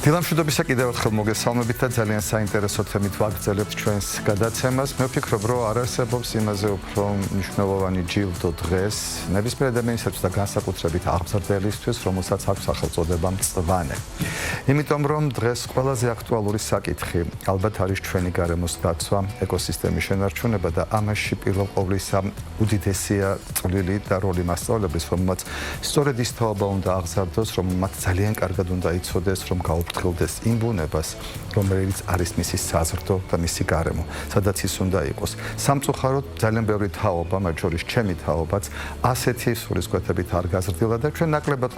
დილამშვიდობისა კიდევ ერთხელ მოგესალმებით და ძალიან საინტერესო თემით ვაგრძელებთ ჩვენს გადაცემას. მე ვფიქრობ, რომ არ არსებობს იმაზე უფრო მნიშვნელოვანი ჯილდო დღეს ნებისმიერ ადამიანისთვის და განსაკუთრებით აღმზრდელისთვის, რომელსაც აქვს სახელწოდება მწვანე. იმიტომ რომ დღეს ყველაზე აქტუალური საკითხი ალბათ არის ჩვენი გარემოს დაცვა, ეკოსისტემის შენარჩუნება და ამაში პირველ ყოვლისა უდიდესია წვლილი და როლი მასწავლებლის, რომელმაც სწორედ ის თაობა უნდა აღზარდოს, რომელმაც ძალიან კარგად უნდა იცოდეს, რომ გაუფრთხილდეს იმ ბუნებას, რომელიც არის მისი საზრდო და მისი გარემო, სადაც ის უნდა იყოს. სამწუხაროდ ძალიან ბევრი თაობა, მათ შორის ჩემი თაობაც, ასეთი სულისკვეთებით არ გაზრდილა და ჩვენ ნაკლებად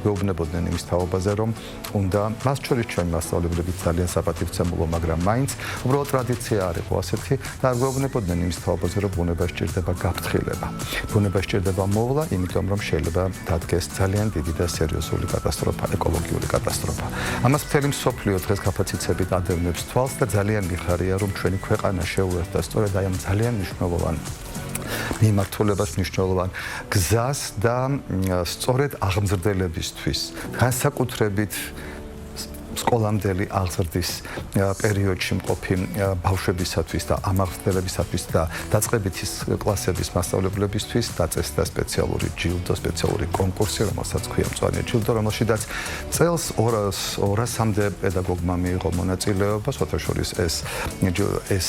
გვეუბნებოდნენ იმის თაობაზე, რომ უნდა მას შორის ჩვენი მასწავლებლებიც ძალიან საპატივცემულო, მაგრამ მაინც უბრალოდ ტრადიცია არ იყო ასეთი და არ გვეუბნებოდნენ იმის თაობაზე, რომ ბუნება სჭირდება გაფრთხილება. ბუნება სჭირდება მოვლა, იმიტომ რომ შეიძლება დადგეს ძალიან დიდი და სერიოზული კატასტროფა, ეკოლოგიური კატასტროფა. ამას მთელი მსოფლიო დღეს გაფაციცებით ადევნებს თვალს და ძალიან მიხარია, რომ ჩვენი ქვეყანა შეუერთდა სწორედ აი ამ ძალიან მნიშვნელოვან მიმართულებას, მნიშვნელოვან გზას და სწორედ აღმზრდებლებისთვის, განსაკუთრებით სკოლამდელი აღზრდის პერიოდში მყოფი ბავშვებისათვის და ამაღლდებლებისათვის და დაწყებითი კლასების მასწავლებლებისთვის დაწესდა სპეციალური ჯილდო, სპეციალური კონკურსი, რომელსაც ქვია მწვანე ჯილდო, რომელშიც წელს 200-მდე პედაგოგმა მიიღო მონაწილეობა, შორის ეს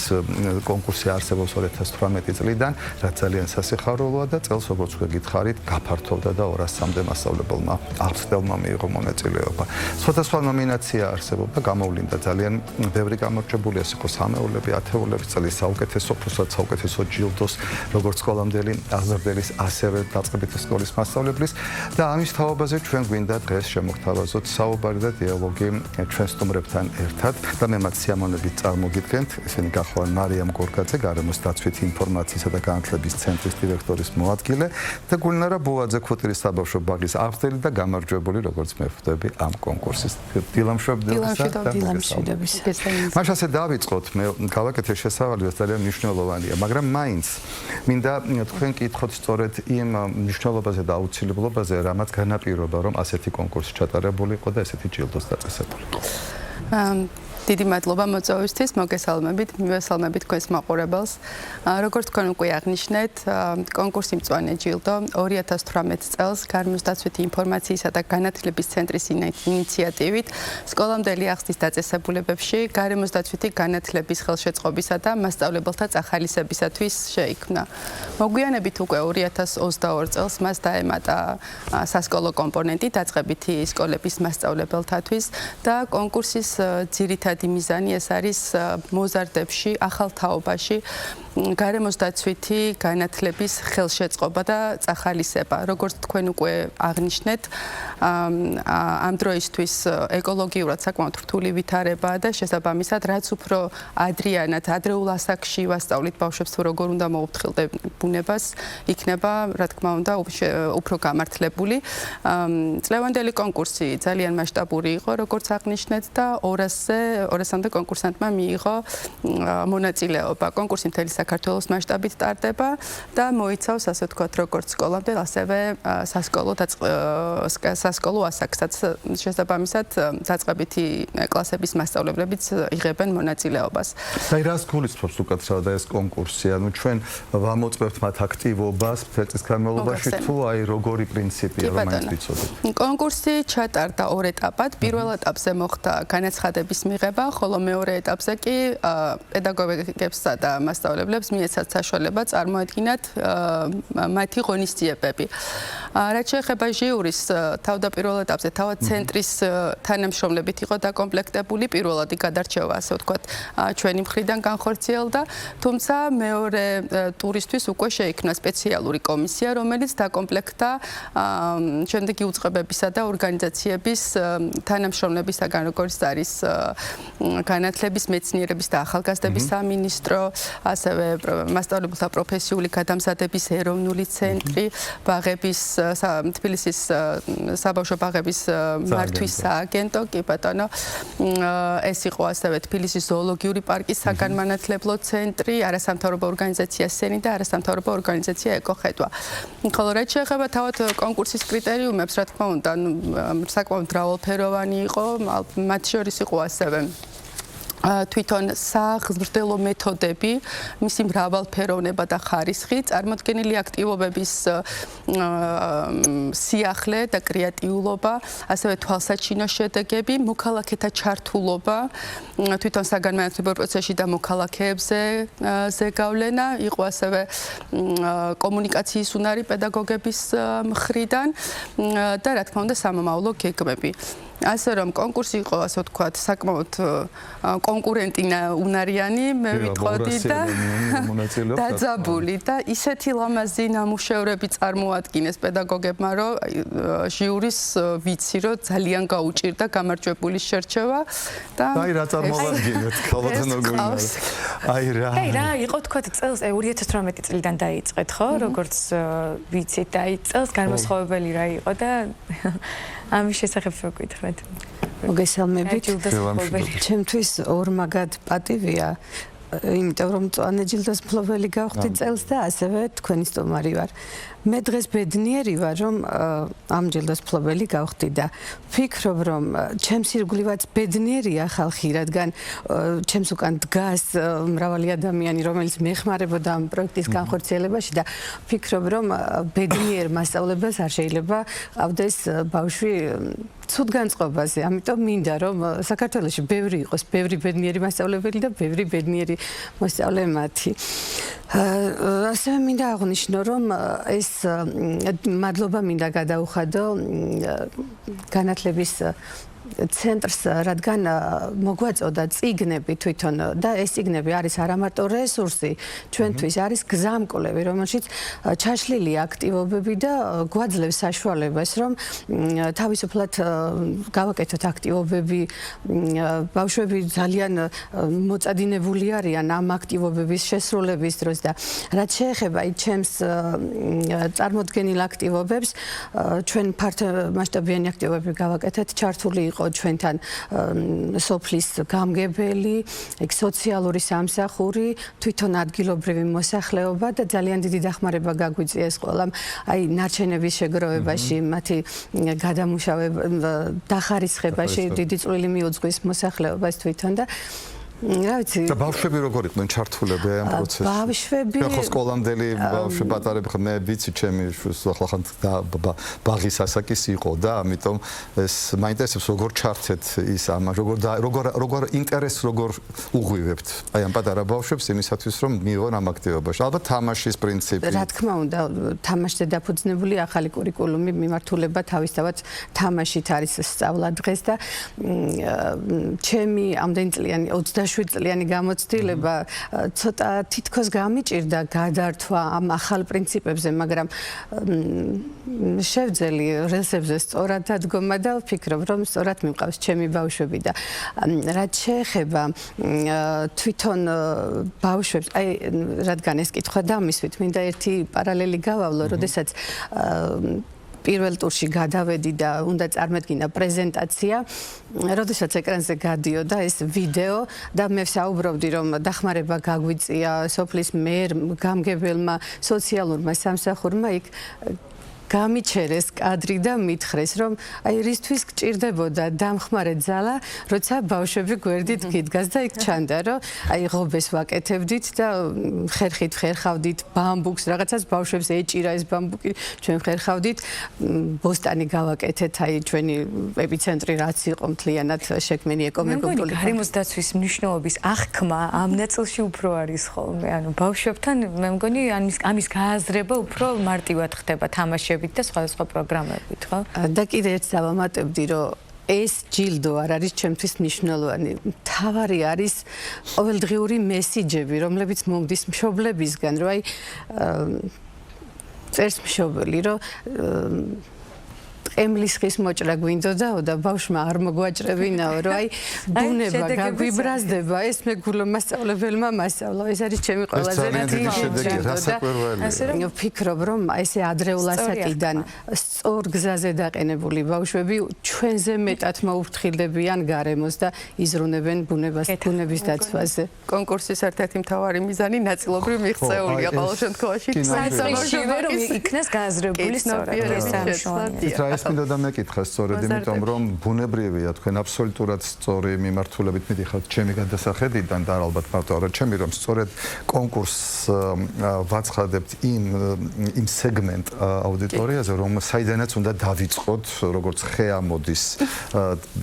კონკურსი არსებობს 2018 წლიდან, რაც ძალიან სასიხარულოა და წელს, როგორც გითხარით, გაფართოვდა და 200-მდე მასწავლებელმა აღზრდელმა მიიღო მონაწილეობა. სხვადასხვა ნომინაცია არსებობდა, გამოვლინდა ძალიან ბევრი გამარჯვებული, ეს იყო სამეულები, ათეულები, წლის საუკეთესო ფუსად, საუკეთესო ჯილდოს, როგორც სკოლამდელი აღზრდელის, ასევე დაწყებითი სკოლის მასწავლებლის და ამის თაობაზე ჩვენ გვინდა დღეს შემოგთავაზოთ საუბარი და დიალოგი ჩვენ სტუმრებთან ერთად და მე მათ სიამოვნებით წარმოგიდგენთ. ესენი გახლავენ მარიამ გორგაძე, გარემოს დაცვითი ინფორმაციისა და განათლების ცენტრის დირექტორის მოადგილე და გულნარა ბუაძე, ქუთაისის საბავშვო ბაღის აღზრდელი და გამარჯვებული, როგორც მე ხვდები ამ კონკურსის. მაშ ასე დავიწყოთ, მე გავაკეთე შესავალი, რაც ძალიან მნიშვნელოვანია, მაგრამ მაინც მინდა თქვენ კითხოთ სწორედ იმ მნიშვნელობაზე და აუცილებლობაზე, რამაც განაპირობა, რომ ასეთი კონკურსი ჩატარებული იყო და ესეთი ჯილდოს დაწესებული იყო. დიდი მადლობა მოწვევისთვის, მოგესალმებით, მივესალმებით თქვენს მაყურებელს. როგორც თქვენ უკვე აღნიშნეთ, კონკურსი მწვანე ჯილდო 2018 წელს გარემოს დაცვითი ინფორმაციისა და განათლების ცენტრის ინიციატივით სკოლამდელი აღზრდის დაწესებულებებში გარემოს დაცვითი განათლების ხელშეწყობისა და მასწავლებელთა წახალისებისათვის შეიქმნა. მოგვიანებით უკვე 2022 წელს მას დაემატა სასკოლო კომპონენტი დაწყებითი სკოლების მასწავლებელთათვის და კონკურსის ძირითადი მიზანი ეს არის მოზარდებში, ახალ თაობაში გარემოს დაცვითი განათლების ხელშეწყობა და წახალისება. როგორც თქვენ უკვე აღნიშნეთ, ამ დროისთვის ეკოლოგიურად საკმაოდ რთული ვითარებაა და შესაბამისად, რაც უფრო ადრიანად, ადრეულ ასაკში ვასწავლით ბავშვებს თუ როგორ უნდა მოუფრთხილდეთ ბუნებას, იქნება, რა თქმა უნდა, უფრო გამართლებული. წლევანდელი კონკურსი ძალიან მასშტაბური იყო, როგორც აღნიშნეთ და 200-მდე კონკურსანტმა მიიღო მონაწილეობა. კონკურსი მთელი საქართველოს მასშტაბით ტარდება და მოიცავს, ასე ვთქვათ, როგორც სკოლამდელ, ასევე სასკოლო ასაკსაც. შესაბამისად, დაწყებითი კლასების მასწავლებლებიც იღებენ მონაწილეობას. აი, რას გულისხმობს უკაცრავად ეს კონკურსი? ანუ ჩვენ ვამოწმებთ მათ აქტივობას წელიწადის განმავლობაში თუ აი როგორი პრინციპია, რომელიც ვიცოდეთ? კონკურსი ჩატარდა ორ ეტაპად. პირველ ეტაპზე მოხდა განაცხადების მიღება, ხოლო მეორე ეტაპზე კი პედაგოგებსა და მასწავლებლებს მიეცათ საშუალება წარმოედგინათ მათი ღონისძიებები. რაც შეეხება ჟიურის, თავდაპირველ ეტაპზე თავად ცენტრის თანამშრომლებით იყო დაკომპლექტებული, პირველადი გადარჩევა, ასე ვთქვათ, ჩვენი მხრიდან განხორციელდა, თუმცა მეორე ტურისთვის უკვე შეიქმნა სპეციალური კომისია, რომელიც დაკომპლექტდა შემდეგი უწყებებისა და ორგანიზაციების თანამშრომლებისაგან, როგორც არის განათლების, მეცნიერების და ახალგაზრდების სამინისტრო, ასევე მასწავლებელთა პროფესიული გადამზადების ეროვნული ცენტრი, ბაღების თბილისის საბავშვო ბაღების მართვის სააგენტო, კი ბატონო. ეს იყო ასევე თბილისის ზოოლოგიური პარკის საგანმანათლებლო ცენტრი, არასამთავრობო ორგანიზაცია სენი და არასამთავრობო ორგანიზაცია ეკოხედვა. ხოლო რაც შეეხება თავად კონკურსის კრიტერიუმებს, რა თქმა უნდა, საკმაოდ მრავალფეროვანი იყო, მათ შორის იყო ასევე თვითონ საღრდელო მეთოდები, მისი მრავალფეროვნება და ხარისხი, წარმოდგენილი აქტივობების სიახლე და კრეატიულობა, ასევე თვალსაჩინო შედეგები, მოქალაქეთა ჩართულობა, თვითონ საგანმანათლებლო პროცესში და მოქალაქეებზე ზეგავლენა, იყო ასევე კომუნიკაციის უნარი პედაგოგების მხრიდან და რა თქმა უნდა სამომავლო გეგმები. ასე რომ კონკურსი იყო, ასე ვთქვათ, საკმაოდ კონკურენტი უნარიანი, მე ვიტყოდი და დაძაბული და ისეთი ლამაზი ნამუშევრები წარმოადგინეს პედაგოგებმა, რომ ჟიურის ვიცი, რომ ძალიან გაუჭირდა გამარჯვებულის შერჩევა და აი რა წარმოვადგინეთ, ქალბატონო გულინა. აი რა იყო თქვა წელს 2018 წლიდან დაიწყეთ, ხო? როგორც ვიცით, აი წელს განმასხვავებელი რა იყო და ამის შესახებ ვკითხეთ. მოგესალმებით. ჩემთვის ორმაგად პატივია, იმიტომ რომ მწვანე ჯილდოს მფლობელი გავხდი წელს და ასევე თქვენი სტუმარი ვარ. მე დღეს ბედნიერი ვარ, რომ ამ ჯილდოს მფლობელი გავხდი და ვფიქრობ, რომ ჩემს ირგვლივაც ბედნიერია ხალხი, რადგან ჩემს უკან დგას მრავალი ადამიანი, რომელიც მეეხმარებოდა ამ პროექტის განხორციელებაში და ვფიქრობ, რომ ბედნიერ მასწავლებელს არ შეიძლება ყავდეს ბავშვი ცუდ განწყობაზე. ამიტომ მინდა, რომ საქართველოში ბევრი იყოს, ბევრი ბედნიერი მასწავლებელი და ბევრი ბედნიერი მოსწავლე-მათი. ასევე მინდა აღვნიშნო, რომ ეს მადლობა მინდა გადაუხადო განათლების ცენტრს, რადგან მოგვაწოდა წიგნები თვითონ და ეს წიგნები არის არამარტო რესურსი ჩვენთვის, არის გზამკვლევი, რომელშიც ჩაშლილი აქტივობები და გვაძლევს საშუალებას, რომ თავისუფლად გავაკეთოთ აქტივობები. ბავშვები ძალიან მოწადინებული არიან ამ აქტივობების შესრულების დროს და რაც შეეხება ჩემს წარმოდგენილ აქტივობებს, ჩვენ ფართომასშტაბიანი აქტივობები გავაკეთეთ, ჩართული იყო ჩვენთან სოფლის გამგებელი, სოციალური სამსახური, თვითონ ადგილობრივი მოსახლეობა და ძალიან დიდი დახმარება გაგვიწიეს ყველამ აი ნარჩენების შეგროვებაში, მათი გადამუშავება, დახარისხებაში, დიდი წვლილი მიუძღვის მოსახლეობას თვითონ და რა ვიცი და ბავშვები როგორ იყვნენ ჩართულები ამ პროცესში? ბავშვები ხო სკოლამდელი ბავშვები პატარები მე ვიცი ჩემი ახლა ბაღის ასაკის იყო და ამიტომ ეს მაინტერესებს როგორ ჩართეთ ის ამ როგორ ინტერესს როგორ უღვივებთ აი ამ პატარა ბავშვებს იმისათვის რომ მიიღონ ამ აქტივობაში ალბათ თამაშის პრინციპი რა თქმა უნდა თამაშზე დაფუძნებული ახალი კურიკულუმი მიმართულება თავისთავად თამაშით არის სწავლა დღეს და ჩემი ამდენი წლიანი 27 წლიანი გამოცდილება ცოტა თითქოს გამიჭირდა გადართვა ამ ახალ პრინციპებზე, მაგრამ შევძელი რელსებზე სწორად დადგომა და ვფიქრობ, რომ სწორად მივყავს ჩემი ბავშვები და რაც შეეხება თვითონ ბავშვებს, აი რადგან ეს კითხვა დამისვით, მინდა ერთი პარალელი გავავლო, როდესაც პირველ ტურში გადავედი და უნდა წარმედგინა პრეზენტაცია, როდესაც ეკრანზე გადიოდა ეს ვიდეო და მე ვსაუბრობდი, რომ დახმარება გაგვიწია სოფლის მერ, გამგებელმა, სოციალურმა სამსახურმა იქ გამიჩერეს კადრი და მითხრეს, რომ აი რისთვის გჭირდებოდა დამხმარე ძალა, როცა ბავშვები გვერდით გიდგას და იქ ჩანდა, რომ აი ღობეს ვაკეთებდით და ხერხით ხერხავდით ბამბუქს, რაღაცას ბავშვებს ეჭირა ეს ბამბუკი, ჩვენ ხერხავდით, ბოსტანი გავაკეთეთ, აი ჩვენი ეპიცენტრი რაც იყო მთლიანად შექმნილი ეკომეგობრული. გარემოს დაცვის მნიშვნელობის აღქმა ამ ნაწილში უფრო არის ხოლმე, ანუ ბავშვებთან მე მგონი ამის გააზრება უფრო მარტივად ხდება თამაში და სხვადასხვა პროგრამებით, ხო? და კიდე ერთ დავამატებდი, რომ ეს ჯილდო არ არის ჩემთვის მნიშვნელოვანი. მთავარი არის ყოველდღიური მესიჯები, რომლებიც მომდის მშობლებისგან, რომ აი წერს მშობელი, რომ ყემლის ხის მოჭრა გვინდოდაო და ბავშვმა არ მოგვაჭრებინაო, რომ აი ბუნება გაგვიბრაზდება, ეს მეგულო მასწავლებელმა მასწავლა. ეს არის ჩემი ყველაზე დიდი შედეგი. ვფიქრობ, რომ ესე ადრეულ ასაკიდან სწორ გზაზე დაყენებული ბავშვები ჩვენზე მეტად მოუფრთხილდებიან გარემოს და იზრუნებენ ბუნების დაცვაზე. კონკურსის ერთ-ერთი მთავარი მიზანი ნაწილობრივ მიღწეულია ყოველ შემთხვევაში. საწყისშივე რომ იქნას გააზრებული სწორად ეს ამშვენია. ეს მინდა და მეკითხა სწორედ იმიტომ რომ ბუნებრივია თქვენ აბსოლუტურად სწორი მიმართულებით მიდიხართ ჩემი გადასახედიდან და ალბათ მარტო არა ჩემი რომ სწორედ კონკურსს ვაცხადებთ იმ სეგმენტ აუდიტორიაზე რომ საიდანაც უნდა დავიწყოთ როგორც ხე ამოდის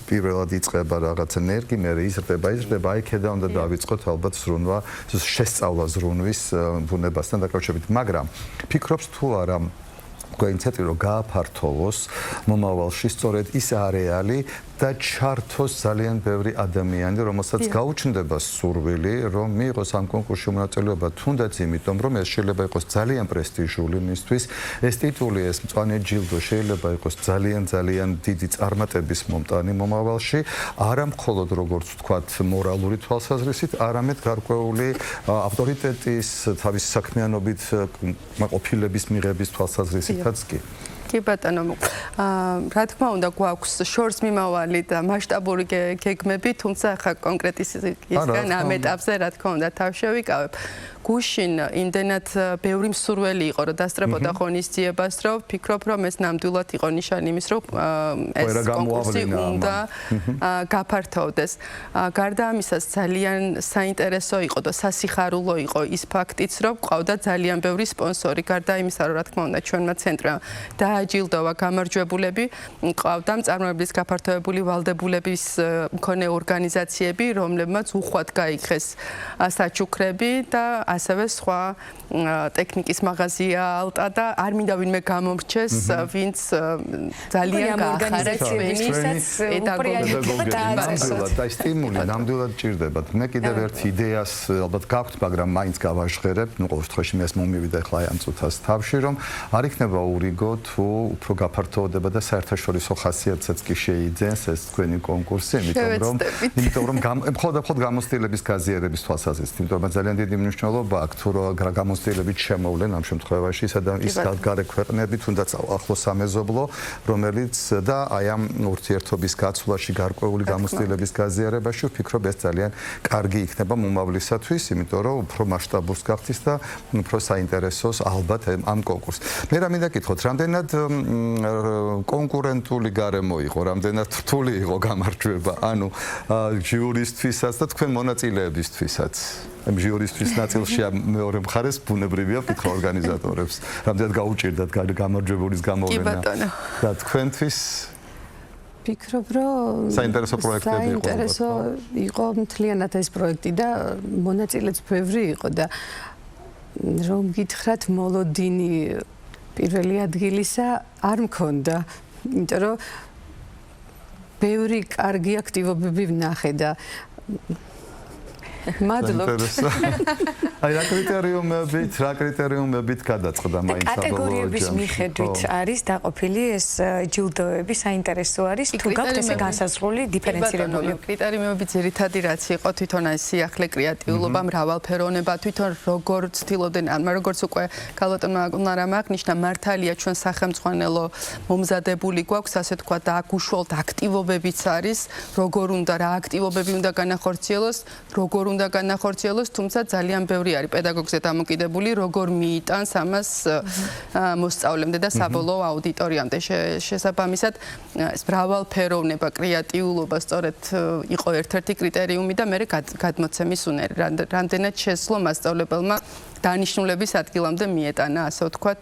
პირველად იწყება რაღაც ენერგი მე იზრდება აი ქედა უნდა დავიწყოთ ალბათ ზრუნვა შესწავლა ზრუნვის ბუნებასთან დაკავშირებით მაგრამ ფიქრობს თუ არა ინიციატივა გააფართოვოს მომავალში სწორედ ის არეალი და ჩართოს ძალიან ბევრი ადამიანი, რომელსაც გაუჩნდება სურვილი, რომ მიიღოს ამ კონკურსში მონაწილეობა, თუნდაც იმიტომ, რომ ეს შეიძლება იყოს ძალიან პრესტიჟული მისთვის, ეს ტიტული, ეს მწვანე ჯილდო შეიძლება იყოს ძალიან დიდი წარმატების მომტანი მომავალში, არა მხოლოდ როგორც ვთქვათ, მორალური თვალსაზრისით, არამედ გარკვეული ავტორიტეტის, თავისი საქმიანობით ყოფილების მიღების თვალსაზრისითაც კი. კი ბატონო, რა თქმა უნდა გვაქვს შორს მიმავალი და მასშტაბური გეგმები, თუმცა ახლა კონკრეტიზაციისგან ამ ეტაპზე რა თქმა უნდა თავ შევიკავებ. გუშინ იმდენად ბევრი მსურველი იყო, რომ დასწრებოდა ღონისძიებას, რომ ვფიქრობ, რომ ეს ნამდვილად იყო ნიშანი იმის, რომ ეს კონკურსი უნდა გაფართოვდეს. გარდა ამისა, ძალიან საინტერესო იყო და სასიხარულო იყო ის ფაქტიც, რომ ყავდა ძალიან ბევრი სპონსორი. გარდა იმისა, რომ რა თქმა უნდა ჩვენმა ცენტრმა დააჯილდოვა გამარჯვებულები, ყავდა მწარმოებლის გაფართოებული ვალდებულების მქონე ორგანიზაციები, რომლებმაც უხვად გაიქეს საჩუქრები და ასევე სხვა ტექნიკის მაღაზია ალტა და არ მინდა ვინმე გამომრჩეს, ვინც ძალიან გაახარეს ჩვენისაც პედაგოგები. და სტიმული ნამდვილად ჭირდებათ. მე კიდევ ერთ იდეას ალბათ გაქვთ, მაგრამ მაინც გავაშხერებ. ნუ ყოველ შემთხვევაში მე ეს მომივიდა ახლა ამ წუთას თავში, რომ არ იქნება ურიგო თუ უფრო გაფართოვდება და საერთაშორისო ხასიათსაც კი შეიძენს ეს თქვენი კონკურსი, იმიტომ რომ მხოლოდ გამოცდილების გაზიარების თვალსაზრისით, იმიტომ რომ ძალიან დიდი მნიშვნელობა აქვს თუ რა გამოცდილებით შემოვლენ ამ შემთხვევაში ის გარე ქვეყნები თუნდაც ახლო სამეზობლო რომელიც და აი ამ ურთიერთობის გაცვლაში გარკვეული გამოცდილების გაზიარებაში ვფიქრობ ეს ძალიან კარგი იქნება მომავლისათვის იმიტომ რომ უფრო მასშტაბურს გახდის და უფრო საინტერესოს ალბათ ამ კონკურსს მე რა მინდა გითხოთ რამდენად კონკურენტული გარემო იყო რამდენად რთული იყო გამარჯვება ანუ ჟიურისთვისაც და თქვენ მონაწილეებისთვისაც ამ ჟიურისთვის ნაწილში მეორე მხარეს ბუნებრივია ვფიქრ ორგანიზატორებს რამდენად გაუჭირდათ გამარჯვებულის გამოვენა და თქვენთვის ვფიქრობ რომ საინტერესო პროექტები იყო საინტერესო იყო მთლიანად ეს პროექტი და მონაწილეც ბევრი იყო და რომ გითხრათ მოლოდინი პირველი ადგილისა არ მქონდა იმიტომ რომ ბევრი კარგი აქტივობები ვნახე და მადლობთ. აი რა კრიტერიუმებით გადაწყდა მაინც კატეგორიების მიხედვით არის დაყოფილი ეს ჯილდოები, საინტერესო არის თუ გაქვთ ესე განსაზღვრული დიფერენცირებული კრიტერიუმები ძირითადი რაც იყო თვითონ ეს სიახლე კრეატიულობა, მრავალფეროვნება, თვითონ როგორ ცდილობდნენ, როგორც უკვე ქალბატონმა აკუნარამ აღნიშნა, მართალია ჩვენ სახელმწიფო მომზადებული გვაქვს, ასე თქვა და აქ უშუალოდ აქტივობებიც არის, როგორ უნდა რა აქტივობები უნდა განახორციელოს, როგორ უნდა განახორციელოს, თუმცა ძალიან ბევრი არის პედაგოგზე დამოკიდებული, როგორ მიიტანს ამას მოსწავლემდე და საბოლოო აუდიტორიამდე. შესაბამისად, ეს მრავალფეროვნება, კრეატიულობა სწორედ იყო ერთ-ერთი კრიტერიუმი და მე გადმოცემის უნარი, რამდენად შესძლო მასწავლებელმა დანიშნულების ადგილამდე მიეტანა, ასე ვთქვათ,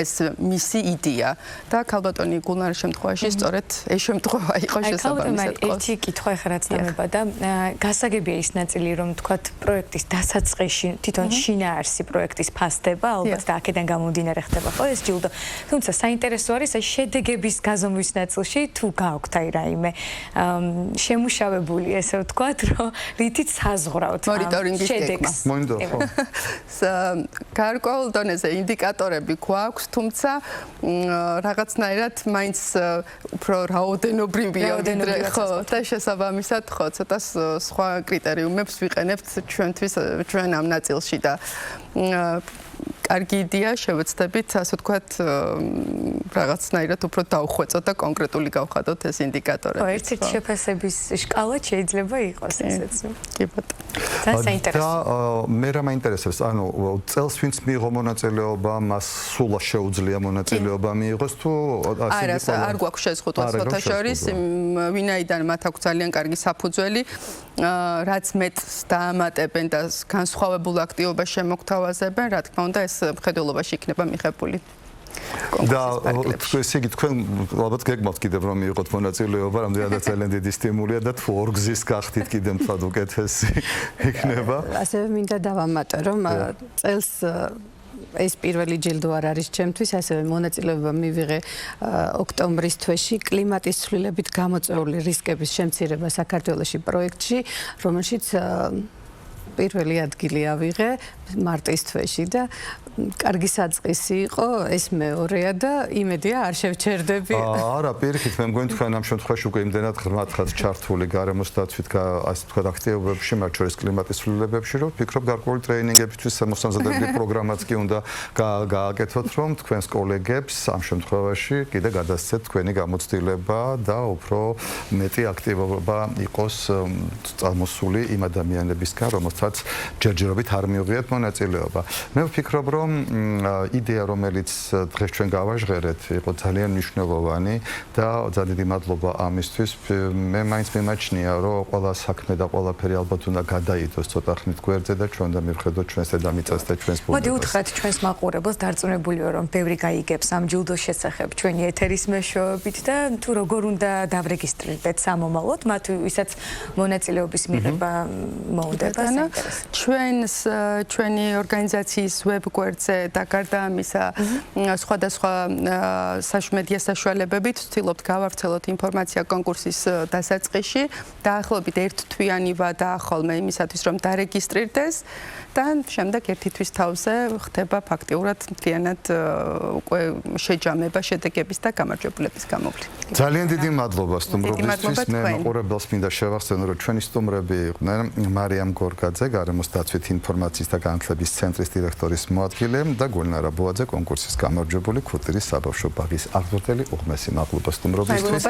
ეს მისი იდეა და ქალბატონი გულნარის შემთხვევაში სწორედ ეს შემთხვევა იყო შესაბამისად. ერთი კითხვა ახლა რაც დამება და გასაგებია ის ნაწილი, რომ ვთქვათ, პროექტის დასაწყისში თვითონ შინაარსი პროექტის ფასდება, ალბათ და აქედან გამომდინარე ხდება ხო ეს ჯილდო. თუმცა საინტერესო არის აი შედეგების გაზომვის ნაწილში თუ გააქვთ აი რაიმე შემუშავებული, ესე ვთქვათ, რომ რითიც საზღვრავთ ამ შედეგს. მოინდო ხო? გარკვეულ დონეზე ინდიკატორები გვაქვს, თუმცა რაღაცნაირად მაინც უფრო რაოდენობრივია ხო და შესაბამისად ხო ცოტა სხვა კრიტერიუმებს ვიყენებთ ჩვენ ამ ნაწილში და კარგი იდეა შევეცდებით ასე ვთქვათ რაღაცნაირად უფრო დავხვეწოთ და კონკრეტული გავხადოთ ეს ინდიკატორები. ხო, ერთ-ერთ შეფასების სკალა შეიძლება იყოს ესეც. კი ბატონო. ძალიან საინტერესო. და მე რა მაინტერესებს, ანუ წელს ვინც მიიღო მონაწილეობა, მას სულ შეუძლია მონაწილეობა მიიღოს თუ არა, არ გვაქვს შეზღუდვა სხვათა შორის, ვინაიდან მათ აქვს ძალიან კარგი საფუძველი, რაც მეტს დაამატებენ და განსხვავებულ აქტივობას შემოგთავაზებენ, რა თქმა უნდა, ეს მხედველობაში იქნება მიღებული. და ესე იგი თქვენ ალბათ გეგმავთ კიდევ რომ მიიღოთ მონაწილეობა, რამდენადაც ძალიან დიდი სტიმულია და თუ ორგზის გახდით კიდევ თქვა უკეთესი იქნება. ასევე მინდა დავამატო, რომ წელს ეს პირველი ჯილდო არ არის ჩემთვის, ასევე მონაწილეობა მივიღე ოქტომბრის თვეში კლიმატის ცვლილებით გამოწვეული რისკების შემცირება საქართველოში პროექტში, რომელშიც პირველი ადგილი ავიღე მარტის თვეში და კარგი საწყისი იყო ეს მეორეა და იმედია არ შევჩერდები. არა, პირიქით, მე მგონი თქვენ ამ შემთხვევაში უკვე იმდენად ღრმად ხართ ჩართული გარემოს დაცვით, ასე ვთქვათ, აქტივობებში, მათ შორის კლიმატის ცვლილებებში, რომ ვფიქრობ გარკვეული ტრეინინგებისთვის მოსამზადებელი პროგრამაც კი უნდა გააკეთოთ, რომ თქვენს კოლეგებს ამ შემთხვევაში კიდე გადასცეთ თქვენი გამოცდილება და უფრო მეტი აქტივობა იყოს წამოსული იმ ადამიანებისგან, რომელთაც ჯერჯერობით არ მიუღიათ მონაწილეობა. მე ვფიქრობ, რომ იდეა, რომელიც დღეს ჩვენ გავაჟღერეთ, იყო ძალიან მნიშვნელოვანი და ძალიან დიდი მადლობა ამისთვის. მე მაინც მიმაჩნია, რომ ყველა საქმე და ყველაფერი ალბათ უნდა გადაიდოს ცოტა ხნით გვერდზე და ჩვენ უნდა მივხედოთ ჩვენს დედამიწას და ჩვენს ბუნებას. მოდი უთხრათ ჩვენს მაყურებელს, დარწმუნებულიო, რომ ბევრი გაიგებს ამ ჯილდოს შესახებ ჩვენი ეთერის მეშვეობით და თუ როგორ უნდა დავრეგისტრირდეთ სამომავლოდ, მათ ვისაც მონაწილეობის მიღება მოუნდება საინტერესო. ჩვენი ორგანიზაციის ვებგვერდზე და გარდა ამისა სხვადასხვა მედია საშუალებებით ვცდილობთ გავავრცელოთ ინფორმაცია კონკურსის დასაწყისში. დაახლოებით ერთ თვიანი ვადაა ხოლმე იმისათვის, რომ დარეგისტრირდეს და შემდეგ ერთი თვის თავზე ხდება ფაქტიურად მთლიანად უკვე შეჯამება შედეგების და გამარჯვებულების გამოვლის. ძალიან დიდი მადლობა სტუმრობისთვის. მე მაყურებელს მინდა შევახსენო, რომ ჩვენი სტუმრები იყვნენ მარიამ გორგაძე, გარემოს დაცვით ინფორმაციის და განათლების ცენტრის დირექტორის მოადგილე და გულნარა ბოაძე, კონკურსის გამარჯვებული ქურთირის საბავშვო ბაღის აღზრდელი. უღმესი მადლობა სტუმრობისთვის.